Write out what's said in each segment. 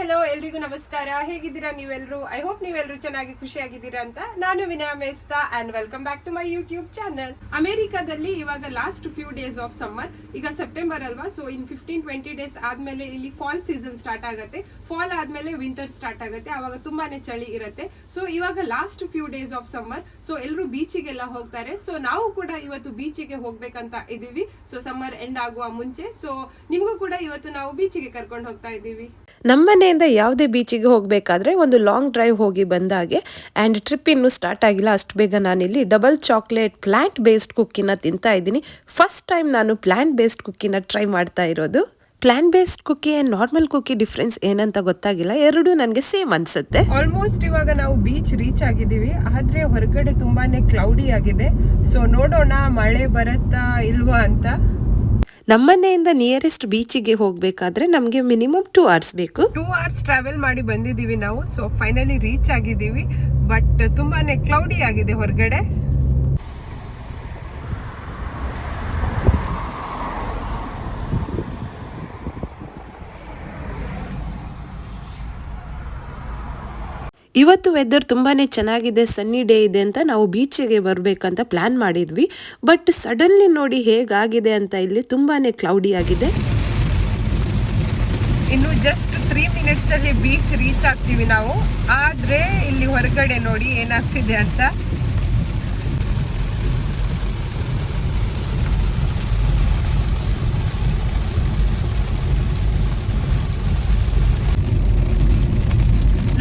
Hello ಎಲ್ರಿಗೂ ನಮಸ್ಕಾರ. ಹೇಗಿದ್ದೀರಾ ನೀವೆಲ್ಲರೂ? ಐ ಹೋಪ್ ನೀವೆಲ್ಲರೂ ಚೆನ್ನಾಗಿ ಖುಷಿಯಾಗಿದ್ದೀರಾ ಅಂತ. ನಾನು Vinaya Mesta and welcome back to my YouTube channel. ಅಮೆರಿಕಾದಲ್ಲಿ ಇವಾಗ last few days of summer, ಈಗ ಸೆಪ್ಟೆಂಬರ್ ಅಲ್ವಾ, ಸೊ ಇನ್ 15-20 ಡೇಸ್ ಆದ್ಮೇಲೆ ಇಲ್ಲಿ ಫಾಲ್ ಸೀಸನ್ ಸ್ಟಾರ್ಟ್ ಆಗುತ್ತೆ. ಫಾಲ್ ಆದ್ಮೇಲೆ ವಿಂಟರ್ ಸ್ಟಾರ್ಟ್ ಆಗುತ್ತೆ, ಅವಾಗ ತುಂಬಾನೇ ಚಳಿ ಇರುತ್ತೆ. ಸೊ ಇವಾಗ last few days of summer, so ಎಲ್ಲರೂ ಬೀಚಿಗೆಲ್ಲ ಹೋಗ್ತಾರೆ. ಸೊ ನಾವು ಕೂಡ ಇವತ್ತು ಬೀಚಿಗೆ ಹೋಗ್ಬೇಕಂತ ಇದೀವಿ. ಸೊ ಸಮ್ಮರ್ ಎಂಡ್ ಆಗುವ ಮುಂಚೆ, ಸೊ ನಿಮ್ಗೂ ಕೂಡ ಇವತ್ತು ನಾವು ಬೀಚಿಗೆ ಕರ್ಕೊಂಡು ಹೋಗ್ತಾ ಇದ್ದೀವಿ. ನಮ್ಮನೆಯಿಂದ ಯಾವುದೇ ಬೀಚಿಗೆ ಹೋಗಬೇಕಾದ್ರೆ ಒಂದು ಲಾಂಗ್ ಡ್ರೈವ್ ಹೋಗಿ ಬಂದಾಗೆ ಆ್ಯಂಡ್ ಟ್ರಿಪ್ ಇನ್ನೂ ಸ್ಟಾರ್ಟ್ ಆಗಿಲ್ಲ ಅಷ್ಟು ಬೇಗ ನಾನಿಲ್ಲಿ ಡಬಲ್ ಚಾಕ್ಲೇಟ್ ಪ್ಲ್ಯಾಂಟ್ ಬೇಸ್ಡ್ ಕುಕ್ಕಿನ ತಿಂತಾ ಇದ್ದೀನಿ. ಫಸ್ಟ್ ಟೈಮ್ ನಾನು ಪ್ಲ್ಯಾಂಟ್ ಬೇಸ್ಡ್ ಕುಕ್ಕಿನ ಟ್ರೈ ಮಾಡ್ತಾ ಇರೋದು. Plant based cookie and normal cookie difference ಏನಂತ ಗೊತ್ತಾಗಿಲ್ಲ, ಎರಡೂ ನನಗೆ ಸೇಮ್ ಅನ್ಸುತ್ತೆ. ಆಲ್ಮೋಸ್ಟ್ ಇವಾಗ ನಾವು ಬೀಚ್ ರೀಚ್ ಆಗಿದ್ದೀವಿ, ಆದರೆ ಹೊರಗಡೆ ತುಂಬಾನೇ ಕ್ಲೌಡಿ ಆಗಿದೆ. ಸೊ ನೋಡೋಣ ಮಳೆ ಬರುತ್ತಾ ಇಲ್ವಾ ಅಂತ. ನಮ್ಮನೆಯಿಂದ ನಿಯರೆಸ್ಟ್ ಬೀಚಿಗೆ ಹೋಗಬೇಕಾದ್ರೆ ನಮಗೆ ಮಿನಿಮಮ್ 2 hours ಬೇಕು. 2 hours ಟ್ರಾವೆಲ್ ಮಾಡಿ ಬಂದಿದ್ದೀವಿ ನಾವು. ಸೊ ಫೈನಲಿ ರೀಚ್ ಆಗಿದ್ದೀವಿ, ಬಟ್ ತುಂಬಾನೇ ಕ್ಲೌಡಿ ಆಗಿದೆ ಹೊರಗಡೆ. ಇವತ್ತು ವೆದರ್ ತುಂಬಾ ಚೆನ್ನಾಗಿದೆ, ಸನ್ನಿ ಡೇ ಇದೆ ಅಂತ ನಾವು ಬೀಚಿಗೆ ಬರಬೇಕಂತ ಪ್ಲ್ಯಾನ್ ಮಾಡಿದ್ವಿ. ಬಟ್ ಸಡನ್ಲಿ ನೋಡಿ ಹೇಗಾಗಿದೆ ಅಂತ, ಇಲ್ಲಿ ತುಂಬಾ ಕ್ಲೌಡಿ ಆಗಿದೆ. ಇನ್ನು ಜಸ್ಟ್ 3 minutes ಅಲ್ಲಿ ಬೀಚ್ ರೀಚ್ ಆಗ್ತೀವಿ ನಾವು. ಆದರೆ ಇಲ್ಲಿ ಹೊರಗಡೆ ನೋಡಿ ಏನಾಗ್ತಿದೆ ಅಂತ.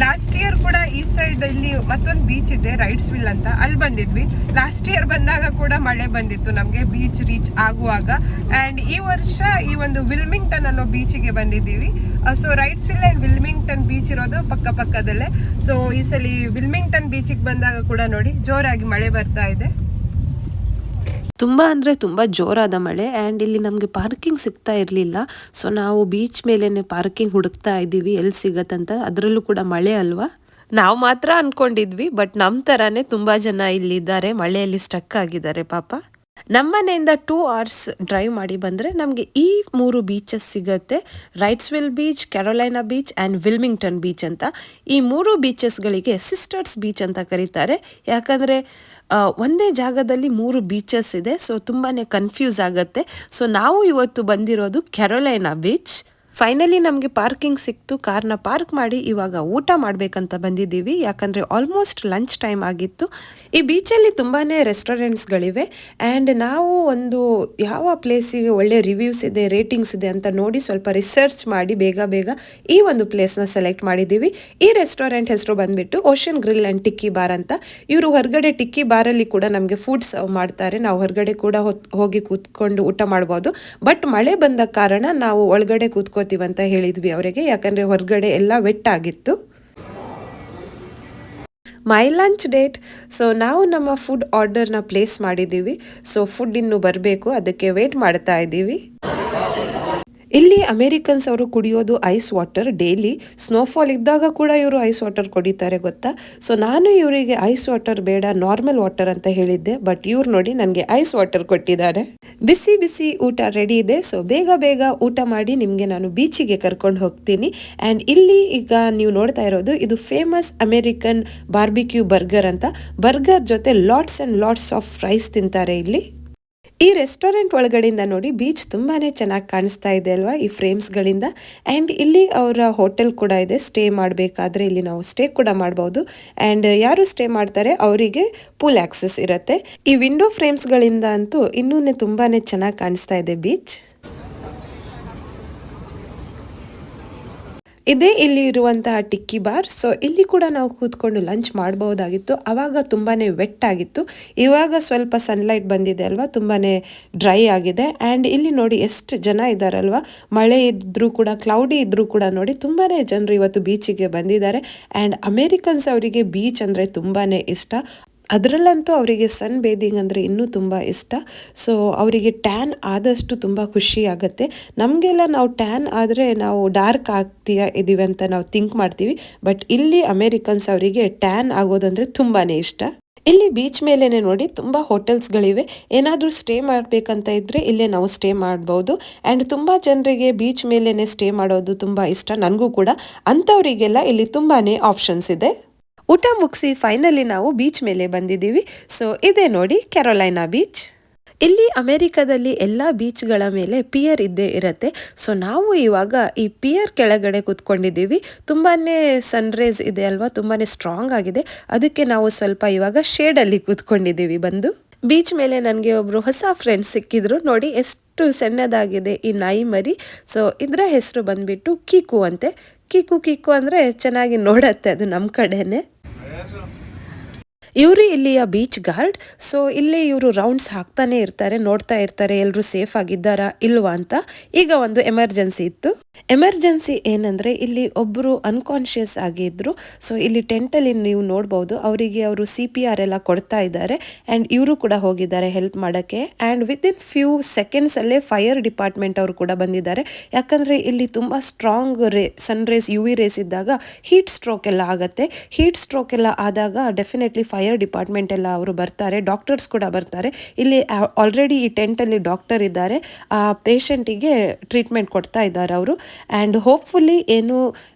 ಲಾಸ್ಟ್ ಇಯರ್ ಕೂಡ ಈ ಸೈಡ್ ಇಲ್ಲಿ ಮತ್ತೊಂದು ಬೀಚ್ ಇದೆ, ರೈಟ್ಸ್ ವಿಲ್ ಅಂತ, ಅಲ್ಲಿ ಬಂದಿದ್ವಿ. ಲಾಸ್ಟ್ ಇಯರ್ ಬಂದಾಗ ಕೂಡ ಮಳೆ ಬಂದಿತ್ತು ನಮಗೆ ಬೀಚ್ ರೀಚ್ ಆಗುವಾಗ. ಆ್ಯಂಡ್ ಈ ವರ್ಷ ಈ ಒಂದು ವಿಲ್ಮಿಂಗ್ಟನ್ ಅನ್ನೋ ಬೀಚಿಗೆ ಬಂದಿದ್ದೀವಿ. So Wrightsville and Wilmington beach ಇರೋದು ಪಕ್ಕದಲ್ಲೇ. ಸೊ ಈ ಸಲ ವಿಲ್ಮಿಂಗ್ಟನ್ ಬೀಚಿಗೆ ಬಂದಾಗ ಕೂಡ ನೋಡಿ ಜೋರಾಗಿ ಮಳೆ ಬರ್ತಾ ಇದೆ. ತುಂಬ ಅಂದರೆ ತುಂಬ ಜೋರಾದ ಮಳೆ ಆ್ಯಂಡ್ ಇಲ್ಲಿ ನಮಗೆ ಪಾರ್ಕಿಂಗ್ ಸಿಗ್ತಾ ಇರಲಿಲ್ಲ. ಸೊ ನಾವು ಬೀಚ್ ಮೇಲೇ ಪಾರ್ಕಿಂಗ್ ಹುಡುಕ್ತಾ ಇದ್ದೀವಿ ಎಲ್ಲಿ ಸಿಗತ್ತಂತ. ಅದರಲ್ಲೂ ಕೂಡ ಮಳೆ ಅಲ್ವಾ, ನಾವು ಮಾತ್ರ ಅಂದ್ಕೊಂಡಿದ್ವಿ, ಬಟ್ ನಮ್ಮ ಥರನೇ ತುಂಬ ಜನ ಇಲ್ಲಿದ್ದಾರೆ, ಮಳೆಯಲ್ಲಿ ಸ್ಟಕ್ ಆಗಿದ್ದಾರೆ ಪಾಪ. ನಮ್ಮನೆಯಿಂದ 2 hours ಡ್ರೈವ್ ಮಾಡಿ ಬಂದರೆ ನಮಗೆ ಈ 3 ಬೀಚಸ್ ಸಿಗುತ್ತೆ. Wrightsville beach, Carolina beach and Wilmington beach ಅಂತ. ಈ 3 ಬೀಚಸ್ಗಳಿಗೆ ಸಿಸ್ಟರ್ಸ್ ಬೀಚ್ ಅಂತ ಕರೀತಾರೆ, ಯಾಕಂದರೆ ಒಂದೇ ಜಾಗದಲ್ಲಿ 3 ಬೀಚಸ್ ಇದೆ. ಸೊ ತುಂಬಾ ಕನ್ಫ್ಯೂಸ್ ಆಗುತ್ತೆ. ಸೊ ನಾವು ಇವತ್ತು ಬಂದಿರೋದು ಕ್ಯಾರೋಲೈನಾ ಬೀಚ್. ಫೈನಲಿ ನಮಗೆ ಪಾರ್ಕಿಂಗ್ ಸಿಕ್ತು, ಕಾರ್ನ ಪಾರ್ಕ್ ಮಾಡಿ ಇವಾಗ ಊಟ ಮಾಡಬೇಕಂತ ಬಂದಿದ್ದೀವಿ, ಯಾಕಂದರೆ ಆಲ್ಮೋಸ್ಟ್ ಲಂಚ್ ಟೈಮ್ ಆಗಿತ್ತು. ಈ ಬೀಚಲ್ಲಿ ತುಂಬಾ ರೆಸ್ಟೋರೆಂಟ್ಸ್ಗಳಿವೆ ಆ್ಯಂಡ್ ನಾವು ಒಂದು ಯಾವ ಪ್ಲೇಸಿಗೆ ಒಳ್ಳೆ ರಿವ್ಯೂಸ್ ಇದೆ, ರೇಟಿಂಗ್ಸ್ ಇದೆ ಅಂತ ನೋಡಿ ಸ್ವಲ್ಪ ರಿಸರ್ಚ್ ಮಾಡಿ ಬೇಗ ಈ ಒಂದು ಪ್ಲೇಸ್ನ ಸೆಲೆಕ್ಟ್ ಮಾಡಿದ್ದೀವಿ. ಈ ರೆಸ್ಟೋರೆಂಟ್ ಹೆಸರು ಬಂದುಬಿಟ್ಟು ocean grill and tikki bar ಅಂತ. ಇವರು ಹೊರಗಡೆ ಟಿಕ್ಕಿ ಬಾರಲ್ಲಿ ಕೂಡ ನಮಗೆ ಫುಡ್ ಸರ್ವ್ ಮಾಡ್ತಾರೆ, ನಾವು ಹೊರಗಡೆ ಕೂಡ ಹೋಗಿ ಕೂತ್ಕೊಂಡು ಊಟ ಮಾಡ್ಬೋದು. ಬಟ್ ಮಳೆ ಬಂದ ಕಾರಣ ನಾವು ಒಳಗಡೆ ಅಂತ ಹೇಳಿದ್ವಿ ಅವರಿಗೆ, ಯಾಕಂದ್ರೆ ಹೊರಗಡೆ ಎಲ್ಲ ವೆಟ್ ಆಗಿತ್ತು. ಮೈ ಲಂಚ್ ಡೇಟ್. ಸೊ ನಾವು ನಮ್ಮ ಫುಡ್ ಆರ್ಡರ್ನ ಪ್ಲೇಸ್ ಮಾಡಿದ್ದೀವಿ. ಸೊ ಫುಡ್ ಇನ್ನೂ ಬರಬೇಕು, ಅದಕ್ಕೆ ವೇಟ್ ಮಾಡ್ತಾ ಇದ್ದೀವಿ. ಇಲ್ಲಿ ಅಮೇರಿಕನ್ಸ್ ಅವರು ಕುಡಿಯೋದು ಐಸ್ ವಾಟರ್ ಡೈಲಿ. ಸ್ನೋಫಾಲ್ ಇದ್ದಾಗ ಕೂಡ ಇವರು ಐಸ್ ವಾಟರ್ ಕುಡಿತಾರೆ ಗೊತ್ತಾ. ಸೊ ನಾನು ಇವರಿಗೆ ಐಸ್ ವಾಟರ್ ಬೇಡ, ನಾರ್ಮಲ್ ವಾಟರ್ ಅಂತ ಹೇಳಿದ್ದೆ, ಬಟ್ ಇವ್ರು ನೋಡಿ ನನಗೆ ಐಸ್ ವಾಟರ್ ಕೊಟ್ಟಿದ್ದಾರೆ. ಬಿಸಿ ಊಟ ರೆಡಿ ಇದೆ. ಸೊ ಬೇಗ ಊಟ ಮಾಡಿ ನಿಮಗೆ ನಾನು ಬೀಚಿಗೆ ಕರ್ಕೊಂಡು ಹೋಗ್ತೀನಿ. ಆ್ಯಂಡ್ ಇಲ್ಲಿ ಈಗ ನೀವು ನೋಡ್ತಾ ಇರೋದು ಇದು ಫೇಮಸ್ ಅಮೇರಿಕನ್ ಬಾರ್ಬಿಕ್ಯೂ ಬರ್ಗರ್ ಅಂತ. ಬರ್ಗರ್ ಜೊತೆ lots and lots of fries ತಿಂತಾರೆ ಇಲ್ಲಿ. ಈ ರೆಸ್ಟೋರೆಂಟ್ ಒಳಗಡೆಯಿಂದ ನೋಡಿ ಬೀಚ್ ತುಂಬಾ ಚೆನ್ನಾಗಿ ಕಾಣಿಸ್ತಾ ಇದೆ ಅಲ್ವಾ, ಈ ಫ್ರೇಮ್ಸ್ಗಳಿಂದ. ಆ್ಯಂಡ್ ಇಲ್ಲಿ ಅವರ ಹೋಟೆಲ್ ಕೂಡ ಇದೆ, ಸ್ಟೇ ಮಾಡಬೇಕಾದ್ರೆ ಇಲ್ಲಿ ನಾವು ಸ್ಟೇ ಕೂಡ ಮಾಡ್ಬೋದು. ಆ್ಯಂಡ್ ಯಾರು ಸ್ಟೇ ಮಾಡ್ತಾರೆ ಅವರಿಗೆ ಪೂಲ್ ಆಕ್ಸೆಸ್ ಇರುತ್ತೆ. ಈ ವಿಂಡೋ ಫ್ರೇಮ್ಸ್ಗಳಿಂದ ಅಂತೂ ಇನ್ನೂ ತುಂಬಾ ಚೆನ್ನಾಗಿ ಕಾಣಿಸ್ತಾ ಇದೆ ಬೀಚ್. ಇದೇ ಇಲ್ಲಿ ಇರುವಂತಹ ಟಿಕ್ಕಿ ಬಾರ್. ಸೊ ಇಲ್ಲಿ ಕೂಡ ನಾವು ಕೂತ್ಕೊಂಡು ಲಂಚ್ ಮಾಡಬಹುದಾಗಿತ್ತು, ಆವಾಗ ತುಂಬಾ ವೆಟ್ ಆಗಿತ್ತು. ಇವಾಗ ಸ್ವಲ್ಪ ಸನ್ಲೈಟ್ ಬಂದಿದೆ ಅಲ್ವಾ, ತುಂಬಾ ಡ್ರೈ ಆಗಿದೆ. ಆ್ಯಂಡ್ ಇಲ್ಲಿ ನೋಡಿ ಎಷ್ಟು ಜನ ಇದ್ದಾರಲ್ವಾ, ಮಳೆ ಇದ್ರೂ ಕೂಡ ಕ್ಲೌಡಿ ಇದ್ರೂ ಕೂಡ ನೋಡಿ ತುಂಬಾ ಜನರು ಇವತ್ತು ಬೀಚಿಗೆ ಬಂದಿದ್ದಾರೆ. ಆ್ಯಂಡ್ ಅಮೇರಿಕನ್ಸ್ ಅವರಿಗೆ ಬೀಚ್ ಅಂದರೆ ತುಂಬಾ ಇಷ್ಟ. ಅದರಲ್ಲಂತೂ ಅವರಿಗೆ ಸನ್ ಬೇದಿಂಗ್ ಅಂದರೆ ಇನ್ನೂ ತುಂಬ ಇಷ್ಟ. ಸೊ ಅವರಿಗೆ ಟ್ಯಾನ್ ಆದಷ್ಟು ತುಂಬ ಖುಷಿ ಆಗುತ್ತೆ. ನಮಗೆಲ್ಲ ನಾವು ಟ್ಯಾನ್ ಆದರೆ ನಾವು ಡಾರ್ಕ್ ಇದ್ದೀವಿ ಅಂತ ನಾವು ಥಿಂಕ್ ಮಾಡ್ತೀವಿ, ಬಟ್ ಇಲ್ಲಿ ಅಮೇರಿಕನ್ಸ್ ಅವರಿಗೆ ಟ್ಯಾನ್ ಆಗೋದಂದರೆ ತುಂಬಾ ಇಷ್ಟ. ಇಲ್ಲಿ ಬೀಚ್ ಮೇಲೇನೆ ನೋಡಿ ತುಂಬ ಹೋಟೆಲ್ಸ್ಗಳಿವೆ. ಏನಾದರೂ ಸ್ಟೇ ಮಾಡಬೇಕಂತ ಇದ್ದರೆ ಇಲ್ಲೇ ನಾವು ಸ್ಟೇ ಮಾಡ್ಬೋದು. ಆ್ಯಂಡ್ ತುಂಬ ಜನರಿಗೆ ಬೀಚ್ ಮೇಲೇ ಸ್ಟೇ ಮಾಡೋದು ತುಂಬ ಇಷ್ಟ, ನನಗೂ ಕೂಡ. ಅಂಥವರಿಗೆಲ್ಲ ಇಲ್ಲಿ ತುಂಬಾ ಆಪ್ಷನ್ಸ್ ಇದೆ. ಊಟ ಮುಗಿಸಿ ಫೈನಲಿ ನಾವು ಬೀಚ್ ಮೇಲೆ ಬಂದಿದ್ದೀವಿ. ಸೊ ಇದೇ ನೋಡಿ ಕೆರೋಲೈನಾ ಬೀಚ್. ಇಲ್ಲಿ ಅಮೆರಿಕದಲ್ಲಿ ಎಲ್ಲ ಬೀಚ್ಗಳ ಮೇಲೆ ಪಿಯರ್ ಇದ್ದೇ ಇರುತ್ತೆ. ಸೊ ನಾವು ಇವಾಗ ಈ ಪಿಯರ್ ಕೆಳಗಡೆ ಕೂತ್ಕೊಂಡಿದ್ದೀವಿ. ತುಂಬಾ ಸನ್ರೈಸ್ ಇದೆ ಅಲ್ವಾ, ತುಂಬಾ ಸ್ಟ್ರಾಂಗ್ ಆಗಿದೆ. ಅದಕ್ಕೆ ನಾವು ಸ್ವಲ್ಪ ಇವಾಗ ಶೇಡಲ್ಲಿ ಕೂತ್ಕೊಂಡಿದ್ದೀವಿ ಬಂದು. ಬೀಚ್ ಮೇಲೆ ನನಗೆ ಒಬ್ಬರು ಹೊಸ ಫ್ರೆಂಡ್ಸ್ ಸಿಕ್ಕಿದ್ರು. ನೋಡಿ ಎಷ್ಟು ಸಣ್ಣದಾಗಿದೆ ಈ ನಾಯಿ ಮರಿ. ಸೊ ಇದರ ಹೆಸರು ಬಂದ್ಬಿಟ್ಟು ಕೀಕು ಅಂತೆ. ಕೀಕು ಕೀಕು ಅಂದರೆ ಚೆನ್ನಾಗಿ ನೋಡತ್ತೆ ಅದು ನಮ್ಮ ಕಡೆನೇ. ಇವರು ಇಲ್ಲಿಯ ಬೀಚ್ ಗಾರ್ಡ್. ಸೊ ಇಲ್ಲಿ ಇವರು ರೌಂಡ್ಸ್ ಹಾಕ್ತಾನೆ ಇರ್ತಾರೆ, ನೋಡ್ತಾ ಇರ್ತಾರೆ ಎಲ್ಲರೂ ಸೇಫ್ ಆಗಿದ್ದಾರಾ ಇಲ್ವಾ ಅಂತ. ಈಗ ಒಂದು ಎಮರ್ಜೆನ್ಸಿ ಇತ್ತು. ಎಮರ್ಜೆನ್ಸಿ ಏನಂದ್ರೆ ಇಲ್ಲಿ ಒಬ್ಬರು ಅನ್ಕಾನ್ಶಿಯಸ್ ಆಗಿದ್ರು. ಸೊ ಇಲ್ಲಿ ಟೆಂಟಲ್ಲಿ ನೀವು ನೋಡ್ಬೋದು, ಅವರಿಗೆ ಅವರು CPR ಎಲ್ಲ ಕೊಡ್ತಾ ಇದ್ದಾರೆ. ಆ್ಯಂಡ್ ಇವರು ಕೂಡ ಹೋಗಿದ್ದಾರೆ ಹೆಲ್ಪ್ ಮಾಡೋಕ್ಕೆ. ಆ್ಯಂಡ್ ವಿತಿನ್ ಫ್ಯೂ ಸೆಕೆಂಡ್ಸಲ್ಲೇ ಫೈರ್ ಡಿಪಾರ್ಟ್ಮೆಂಟ್ ಅವರು ಕೂಡ ಬಂದಿದ್ದಾರೆ. ಯಾಕಂದರೆ ಇಲ್ಲಿ ತುಂಬ strong sun rays UV rays ಇದ್ದಾಗ ಹೀಟ್ ಸ್ಟ್ರೋಕ್ ಎಲ್ಲ ಆಗುತ್ತೆ. ಹೀಟ್ ಸ್ಟ್ರೋಕ್ ಎಲ್ಲ ಆದಾಗ ಡೆಫಿನೆಟ್ಲಿ ಫೈರ್ ಡಿಪಾರ್ಟ್ಮೆಂಟ್ ಎಲ್ಲ ಅವರು ಬರ್ತಾರೆ, ಡಾಕ್ಟರ್ಸ್ ಕೂಡ ಬರ್ತಾರೆ. ಇಲ್ಲಿ ಆಲ್ರೆಡಿ ಈ ಟೆಂಟಲ್ಲಿ ಡಾಕ್ಟರ್ ಇದ್ದಾರೆ, ಆ ಪೇಷಂಟಿಗೆ ಟ್ರೀಟ್ಮೆಂಟ್ ಕೊಡ್ತಾ ಇದ್ದಾರೆ ಅವರು. ಆ್ಯಂಡ್ ಹೋಪ್ಫುಲಿ ಏನು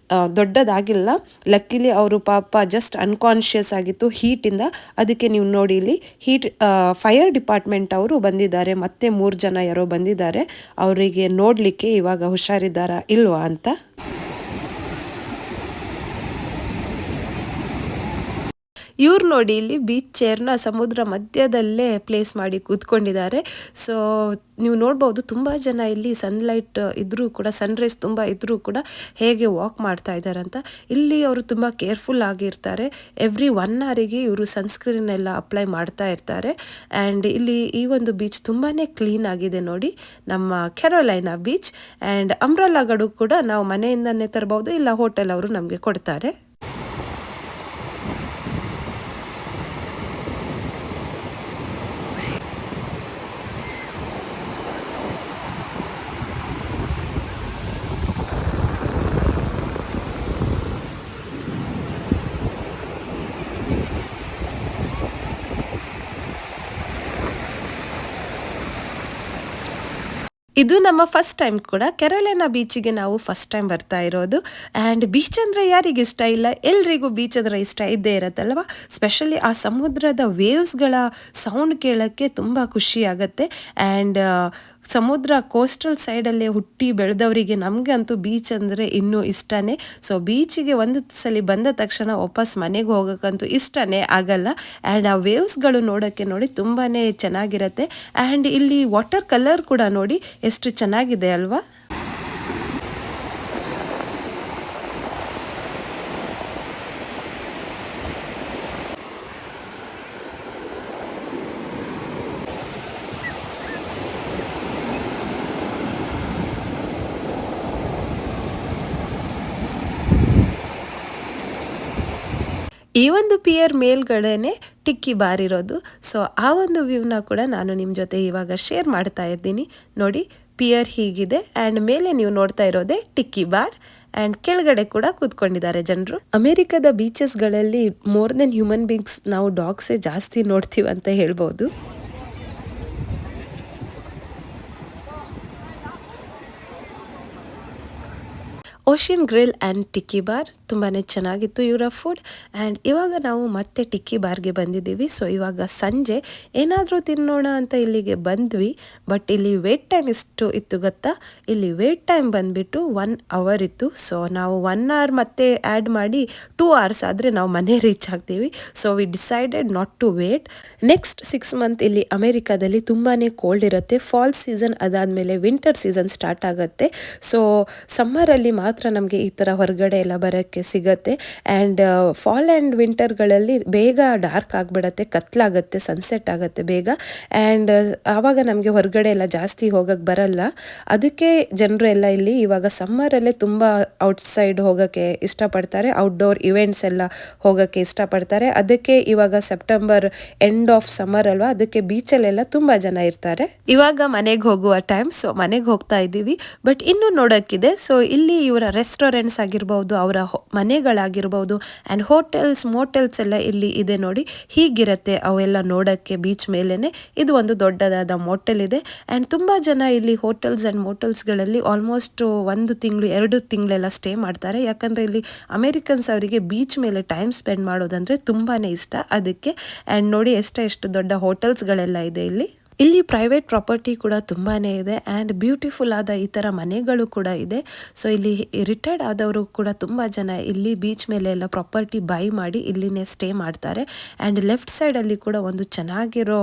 ದೊಡ್ಡದಾಗಿಲ್ಲ. ಲಕ್ಕಿಲಿ ಅವರು ಪಾಪ ಜಸ್ಟ್ ಅನ್ಕಾನ್ಶಿಯಸ್ ಆಗಿತ್ತು ಹೀಟಿಂದ. ಅದಕ್ಕೆ ನೀವು ನೋಡಿ ಇಲ್ಲಿ ಫೈರ್ ಡಿಪಾರ್ಟ್ಮೆಂಟ್ ಅವರು ಬಂದಿದ್ದಾರೆ. ಮತ್ತೆ 3 ಜನ ಯಾರೋ ಬಂದಿದ್ದಾರೆ ಅವರಿಗೆ ನೋಡಲಿಕ್ಕೆ ಇವಾಗ ಹುಷಾರಿದ್ದಾರಾ ಇಲ್ವಾ ಅಂತ. ಇವ್ರು ನೋಡಿ ಇಲ್ಲಿ ಬೀಚ್ ಚೇರ್ನ ಸಮುದ್ರ ಮಧ್ಯದಲ್ಲೇ ಪ್ಲೇಸ್ ಮಾಡಿ ಕೂತ್ಕೊಂಡಿದ್ದಾರೆ. ಸೊ ನೀವು ನೋಡ್ಬೋದು ತುಂಬ ಜನ ಇಲ್ಲಿ ಸನ್ಲೈಟ್ ಇದ್ರೂ ಕೂಡ, ಸನ್ರೈಸ್ ತುಂಬ ಇದ್ರೂ ಕೂಡ ಹೇಗೆ ವಾಕ್ ಮಾಡ್ತಾ ಇದ್ದಾರೆ ಅಂತ. ಇಲ್ಲಿ ಅವರು ತುಂಬ ಕೇರ್ಫುಲ್ ಆಗಿರ್ತಾರೆ. ಎವ್ರಿ 1 ಅವರಿಗೆ ಇವರು ಸನ್ಸ್ಕ್ರೀನ್ ಎಲ್ಲ ಅಪ್ಲೈ ಮಾಡ್ತಾ ಇರ್ತಾರೆ. ಆ್ಯಂಡ್ ಇಲ್ಲಿ ಈ ಒಂದು ಬೀಚ್ ತುಂಬಾ ಕ್ಲೀನ್ ಆಗಿದೆ ನೋಡಿ, ನಮ್ಮ ಕೆರೋಲೈನಾ ಬೀಚ್. ಆ್ಯಂಡ್ ಅಂಬ್ರೆಲಾಗಳು ಕೂಡ ನಾವು ಮನೆಯಿಂದನೇ ತರಬಹುದು, ಇಲ್ಲ ಹೋಟೆಲ್ ಅವರು ನಮಗೆ ಕೊಡ್ತಾರೆ. ಇದು ನಮ್ಮ ಫಸ್ಟ್ ಟೈಮ್ ಕೂಡ. ಕೆರೋಲಿನಾ ಬೀಚಿಗೆ ನಾವು ಫಸ್ಟ್ ಟೈಮ್ ಬರ್ತಾ ಇರೋದು. ಆ್ಯಂಡ್ ಬೀಚ್ ಅಂದರೆ ಯಾರಿಗೆ ಇಷ್ಟ ಇಲ್ಲ, ಎಲ್ರಿಗೂ ಬೀಚ್ ಅಂದರೆ ಇಷ್ಟ ಇದ್ದೇ ಇರತ್ತಲ್ವ. ಸ್ಪೆಷಲಿ ಆ ಸಮುದ್ರದ ವೇವ್ಸ್ಗಳ ಸೌಂಡ್ ಕೇಳೋಕ್ಕೆ ತುಂಬ ಖುಷಿ ಆಗುತ್ತೆ. ಆ್ಯಂಡ್ ಸಮುದ್ರ ಕೋಸ್ಟಲ್ ಸೈಡಲ್ಲೇ ಹುಟ್ಟಿ ಬೆಳೆದವರಿಗೆ ನಮಗೆ ಅಂತೂ ಬೀಚ್ ಅಂದರೆ ಇನ್ನೂ ಇಷ್ಟನೇ. ಸೊ ಬೀಚಿಗೆ ಒಂದು ಸಲ ಬಂದ ತಕ್ಷಣ ವಾಪಸ್ ಮನೆಗೆ ಹೋಗೋಕ್ಕಂತೂ ಇಷ್ಟನೇ ಆಗಲ್ಲ. ಆ್ಯಂಡ್ ಆ ವೇವ್ಸ್ಗಳು ನೋಡೋಕ್ಕೆ ನೋಡಿ ತುಂಬಾ ಚೆನ್ನಾಗಿರುತ್ತೆ. ಆ್ಯಂಡ್ ಇಲ್ಲಿ ವಾಟರ್ ಕಲರ್ ಕೂಡ ನೋಡಿ ಎಷ್ಟು ಚೆನ್ನಾಗಿದೆ ಅಲ್ವಾ. ಈ ಒಂದು ಪಿಯರ್ ಮೇಲ್ಗಡೆನೆ ಟಿಕ್ಕಿ ಬಾರ್ ಇರೋದು. ಸೊ ಆ ಒಂದು ವ್ಯೂನ ಕೂಡ ನಾನು ನಿಮ್ಮ ಜೊತೆ ಇವಾಗ ಶೇರ್ ಮಾಡ್ತಾ ಇದ್ದೀನಿ. ನೋಡಿ ಪಿಯರ್ ಹೀಗಿದೆ, ಆ್ಯಂಡ್ ಮೇಲೆ ನೀವು ನೋಡ್ತಾ ಇರೋದೇ ಟಿಕ್ಕಿ ಬಾರ್. ಆ್ಯಂಡ್ ಕೆಳಗಡೆ ಕೂಡ ಕೂತ್ಕೊಂಡಿದ್ದಾರೆ ಜನರು. ಅಮೆರಿಕದ ಬೀಚಸ್ಗಳಲ್ಲಿ ಮೋರ್ ದೆನ್ ಹ್ಯೂಮನ್ ಬೀಯಿಂಗ್ಸ್ ನಾವು ಡಾಗ್ಸೇ ಜಾಸ್ತಿ ನೋಡ್ತೀವಿ ಅಂತ ಹೇಳ್ಬೋದು. Ocean grill and tikki bar ತುಂಬಾ ಚೆನ್ನಾಗಿತ್ತು ಇವರ ಫುಡ್. ಆ್ಯಂಡ್ ಇವಾಗ ನಾವು ಮತ್ತೆ ಟಿಕ್ಕಿ ಬಾರ್ಗೆ ಬಂದಿದ್ದೀವಿ. ಸೊ ಇವಾಗ ಸಂಜೆ ಏನಾದರೂ ತಿನ್ನೋಣ ಅಂತ ಇಲ್ಲಿಗೆ ಬಂದ್ವಿ. ಬಟ್ ಇಲ್ಲಿ ವೇಟ್ ಟೈಮ್ ಎಷ್ಟು ಇತ್ತು ಗೊತ್ತಾ, ಇಲ್ಲಿ ವೇಟ್ ಟೈಮ್ ಬಂದುಬಿಟ್ಟು 1 ಅವರ್ ಇತ್ತು. ಸೊ ನಾವು 1 ಅವರ್ ಮತ್ತೆ ಆ್ಯಡ್ ಮಾಡಿ 2 ಅವರ್ಸ್ ಆದರೆ ನಾವು ಮನೆ ರೀಚ್ ಆಗ್ತೀವಿ. So we decided not to wait. Next 6 month ಇಲ್ಲಿ ಅಮೆರಿಕಾದಲ್ಲಿ ತುಂಬಾ ಕೋಲ್ಡ್ ಇರುತ್ತೆ. ಫಾಲ್ ಸೀಸನ್ ಅದಾದಮೇಲೆ ವಿಂಟರ್ ಸೀಸನ್ ಸ್ಟಾರ್ಟ್ ಆಗುತ್ತೆ. ಸೊ ಸಮ್ಮರಲ್ಲಿ ಮಾತ್ರ ನಮಗೆ ಈ ಥರ ಹೊರಗಡೆ ಎಲ್ಲ ಬರೋಕ್ಕೆ ಸಿಗತ್ತೆ. ಆ್ಯಂಡ್ ಫಾಲ್ ಆ್ಯಂಡ್ ವಿಂಟರ್ಗಳಲ್ಲಿ ಬೇಗ ಡಾರ್ಕ್ ಆಗಿಬಿಡತ್ತೆ, ಕತ್ಲಾಗುತ್ತೆ, ಸನ್ಸೆಟ್ ಆಗುತ್ತೆ ಬೇಗ. ಆ್ಯಂಡ್ ಆವಾಗ ನಮಗೆ ಹೊರಗಡೆ ಎಲ್ಲ ಜಾಸ್ತಿ ಹೋಗೋಕ್ಕೆ ಬರಲ್ಲ. ಅದಕ್ಕೆ ಜನರು ಎಲ್ಲ ಇಲ್ಲಿ ಇವಾಗ ಸಮ್ಮರಲ್ಲೇ ತುಂಬ ಔಟ್ಸೈಡ್ ಹೋಗೋಕ್ಕೆ ಇಷ್ಟಪಡ್ತಾರೆ, ಔಟ್ಡೋರ್ ಇವೆಂಟ್ಸ್ ಎಲ್ಲ ಹೋಗೋಕ್ಕೆ ಇಷ್ಟಪಡ್ತಾರೆ. ಅದಕ್ಕೆ ಇವಾಗ ಸೆಪ್ಟೆಂಬರ್ ಎಂಡ್ ಆಫ್ ಸಮ್ಮರ್ ಅಲ್ವಾ, ಅದಕ್ಕೆ ಬೀಚಲ್ಲೆಲ್ಲ ತುಂಬ ಜನ ಇರ್ತಾರೆ. ಇವಾಗ ಮನೆಗೆ ಹೋಗುವ ಟೈಮ್. ಸೊ ಮನೆಗೆ ಹೋಗ್ತಾ ಇದ್ದೀವಿ. ಬಟ್ ಇನ್ನೂ ನೋಡೋಕ್ಕಿದೆ. ಸೊ ಇಲ್ಲಿ ಇವರ ರೆಸ್ಟೋರೆಂಟ್ಸ್ ಆಗಿರ್ಬೋದು, ಅವರ ಮನೆಗಳಾಗಿರ್ಬೋದು ಆ್ಯಂಡ್ ಹೋಟೆಲ್ಸ್ ಮೋಟೆಲ್ಸ್ ಎಲ್ಲ ಇಲ್ಲಿ ಇದೆ ನೋಡಿ. ಹೀಗಿರುತ್ತೆ ಅವೆಲ್ಲ ನೋಡೋಕ್ಕೆ ಬೀಚ್ ಮೇಲೇ. ಇದು ಒಂದು ದೊಡ್ಡದಾದ ಮೋಟೆಲ್ ಇದೆ ಆ್ಯಂಡ್ ತುಂಬ ಜನ ಇಲ್ಲಿ ಹೋಟೆಲ್ಸ್ ಆ್ಯಂಡ್ ಮೋಟೆಲ್ಸ್ಗಳಲ್ಲಿ ಆಲ್ಮೋಸ್ಟ್ 1 ತಿಂಗಳು 2 ತಿಂಗಳೆಲ್ಲ ಸ್ಟೇ ಮಾಡ್ತಾರೆ. ಯಾಕಂದರೆ ಇಲ್ಲಿ ಅಮೇರಿಕನ್ಸ್ ಅವರಿಗೆ ಬೀಚ್ ಮೇಲೆ ಟೈಮ್ ಸ್ಪೆಂಡ್ ಮಾಡೋದಂದರೆ ತುಂಬಾ ಇಷ್ಟ. ಅದಕ್ಕೆ ಆ್ಯಂಡ್ ನೋಡಿ ಎಷ್ಟು ದೊಡ್ಡ ಹೋಟೆಲ್ಸ್ಗಳೆಲ್ಲ ಇದೆ ಇಲ್ಲಿ. ಇಲ್ಲಿ ಪ್ರೈವೇಟ್ ಪ್ರಾಪರ್ಟಿ ಕೂಡ ತುಂಬಾ ಇದೆ ಆ್ಯಂಡ್ ಬ್ಯೂಟಿಫುಲ್ ಆದ ಈ ಥರ ಮನೆಗಳು ಕೂಡ ಇದೆ. ಸೊ ಇಲ್ಲಿ ರಿಟೈರ್ಡ್ ಆದವರು ಕೂಡ ತುಂಬ ಜನ ಇಲ್ಲಿ ಬೀಚ್ ಮೇಲೆ ಎಲ್ಲ ಪ್ರಾಪರ್ಟಿ ಬೈ ಮಾಡಿ ಇಲ್ಲಿನೇ ಸ್ಟೇ ಮಾಡ್ತಾರೆ. ಆ್ಯಂಡ್ ಲೆಫ್ಟ್ ಸೈಡಲ್ಲಿ ಕೂಡ ಒಂದು ಚೆನ್ನಾಗಿರೋ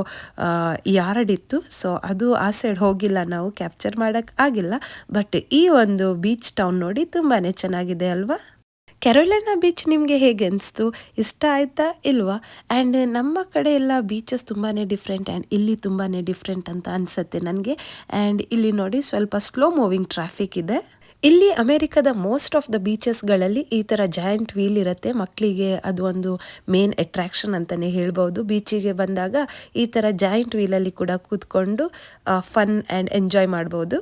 ಯಾರ್ಡ್ ಇತ್ತು. ಸೊ ಅದು ಆ ಸೈಡ್ ಹೋಗಿಲ್ಲ, ನಾವು ಕ್ಯಾಪ್ಚರ್ ಮಾಡೋಕ್ಕೆ ಆಗಿಲ್ಲ. ಬಟ್ ಈ ಒಂದು ಬೀಚ್ ಟೌನ್ ನೋಡಿ ತುಂಬಾ ಚೆನ್ನಾಗಿದೆ ಅಲ್ವಾ. ಕೆರೋಲಿನಾ ಬೀಚ್ ನಿಮಗೆ ಹೇಗೆ ಅನಿಸ್ತು? ಇಷ್ಟ ಆಯಿತಾ ಇಲ್ವಾ? ಆ್ಯಂಡ್ ನಮ್ಮ ಕಡೆ ಎಲ್ಲ ಬೀಚಸ್ ತುಂಬಾ ಡಿಫ್ರೆಂಟ್ ಆ್ಯಂಡ್ ಇಲ್ಲಿ ತುಂಬಾ ಡಿಫ್ರೆಂಟ್ ಅಂತ ಅನಿಸುತ್ತೆ ನನಗೆ. ಆ್ಯಂಡ್ ಇಲ್ಲಿ ನೋಡಿ ಸ್ವಲ್ಪ ಸ್ಲೋ ಮೂವಿಂಗ್ ಟ್ರಾಫಿಕ್ ಇದೆ. ಇಲ್ಲಿ ಅಮೇರಿಕಾದ ಮೋಸ್ಟ್ ಆಫ್ ದ ಬೀಚಸ್ಗಳಲ್ಲಿ ಈ ಥರ ಜಾಯಿಂಟ್ ವೀಲ್ ಇರುತ್ತೆ. ಮಕ್ಕಳಿಗೆ ಅದು ಒಂದು ಮೇನ್ ಅಟ್ರಾಕ್ಷನ್ ಅಂತಲೇ ಹೇಳ್ಬೋದು. ಬೀಚಿಗೆ ಬಂದಾಗ ಈ ಥರ ಜಾಯಿಂಟ್ ವೀಲಲ್ಲಿ ಕೂಡ ಕೂತ್ಕೊಂಡು ಫನ್ ಆ್ಯಂಡ್ ಎಂಜಾಯ್ ಮಾಡ್ಬೋದು.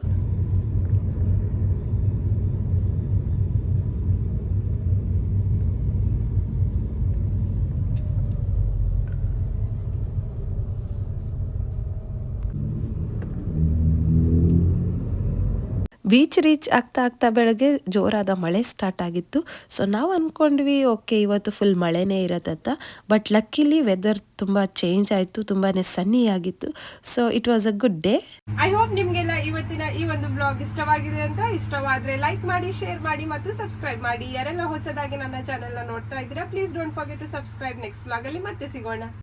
ಬೀಚ್ ರೀಚ್ ಆಗ್ತಾ ಬೆಳಗ್ಗೆ ಜೋರಾದ ಮಳೆ ಸ್ಟಾರ್ಟ್ ಆಗಿತ್ತು. ಸೊ ನಾವು ಅಂದ್ಕೊಂಡ್ವಿ ಓಕೆ ಇವತ್ತು ಫುಲ್ ಮಳೆನೇ ಇರತ್ತಂತ. ಬಟ್ ಲಕ್ಕಿಲಿ ವೆದರ್ ತುಂಬ ಚೇಂಜ್ ಆಯಿತು, ತುಂಬಾ ಸನ್ನಿ ಆಗಿತ್ತು. So it was a good day. I hope ನಿಮ್ಗೆಲ್ಲ ಇವತ್ತಿನ ಈ ಒಂದು ಬ್ಲಾಗ್ ಇಷ್ಟವಾಗಿದೆ ಅಂತ. ಇಷ್ಟವಾದ್ರೆ ಲೈಕ್ ಮಾಡಿ, ಶೇರ್ ಮಾಡಿ ಮತ್ತು ಸಬ್ಸ್ಕ್ರೈಬ್ ಮಾಡಿ. ಯಾರೆಲ್ಲ ಹೊಸದಾಗಿ ನನ್ನ ಚಾನೆಲ್ ನೋಡ್ತಾ ಇದ್ದೀರಾ please don't forget to subscribe. Next blog ಅಲ್ಲಿ ಮತ್ತೆ ಸಿಗೋಣ.